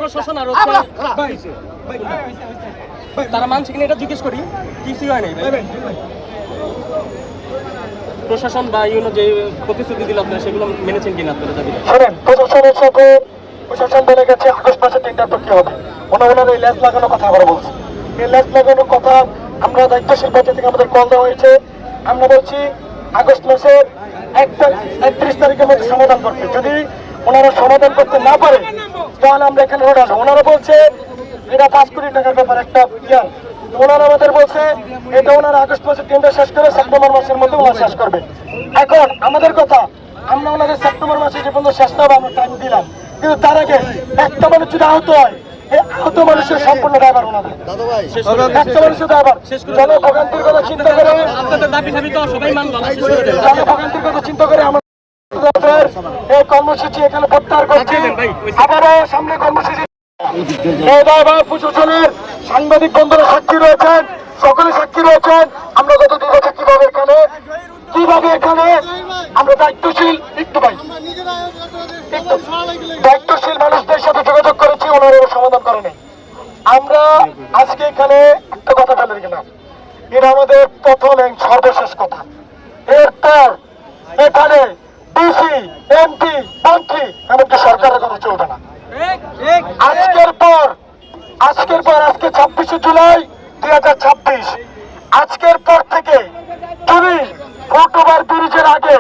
প্রশাসন আর তারা মানছে কিনা এটা জিজ্ঞেস করি, কিছুই হয় নাই প্রশাসন বা ইউনো যে প্রতিশ্রুতি দিল আপনারা সেগুলো মেনেছেন কিনা আপনারা দাবিটা? শোনেন, প্রশাসনের সাথে প্রশাসন বলে গেছে আগস্ট মাসে টেন্ডার তো কি হবে, ওনার এই ল্যাস লাগানোর কথা আবার বলছে। এই ল্যাস লাগানোর কথা আমরা দায়িত্বশীল পর্যায়ে থেকে আমাদের কল দেওয়া হয়েছে। আমরা বলছি আগস্ট মাসের 31 তারিখের মধ্যে সমাধান করতে। যদি ওনারা সমাধান করতে না পারে তাহলে আমরা এখানে রোড আসবো। ওনারা বলছে এটা 5 কোটি টাকার ব্যাপার একটা ইয়ার, ওনারা আমাদের বলছে এটা ওনারা আগস্ট মাসে টেন্ডার শেষ করে সেপ্টেম্বর মাসের মধ্যে ওনারা শেষ করবে। এখন আমাদের কথা, আমরা ওনাদের সেপ্টেম্বর মাসে যে পর্যন্ত শেষ না হবে আমরা টাইম দিলাম, কিন্তু তার আগে একটা মানুষ যদি আহত হয়, এই আহত মানুষের সম্পূর্ণ ড্রাইভার ওনাদের, একটা মানুষের ড্রাইভার। জনভোগান্তির কথা চিন্তা করে, আপনাদের দাবি দাবি তো সবাই মানলো না, জনভোগান্তির কথা চিন্তা করে আমাদের এই কর্মসূচি এখানে প্রত্যাহার করছি। আবারও সামনে কর্মসূচি প্রশাসনের সাংবাদিক বন্ধুরা সাক্ষী রয়েছেন, সকলে সাক্ষী রয়েছেন। আমরা গত 2 বছর কিভাবে এখানে আমরা দায়িত্বশীল দায়িত্বশীল মানুষদের সাথে যোগাযোগ করেছি, ওনারা সমাধান করেনি। আমরা আজকে এখানে একটা কথা বলে গেলাম, এটা আমাদের প্রথম সর্বশেষ কথা। এরপর এখানে ডিসি, এমপি, মন্ত্রী এমনকি সরকারের কথা চলবে না। আজকের পর আজকে 26শে জুলাই 2026, আজকের পর থেকে যদি ফুটওভার ব্রিজের আগে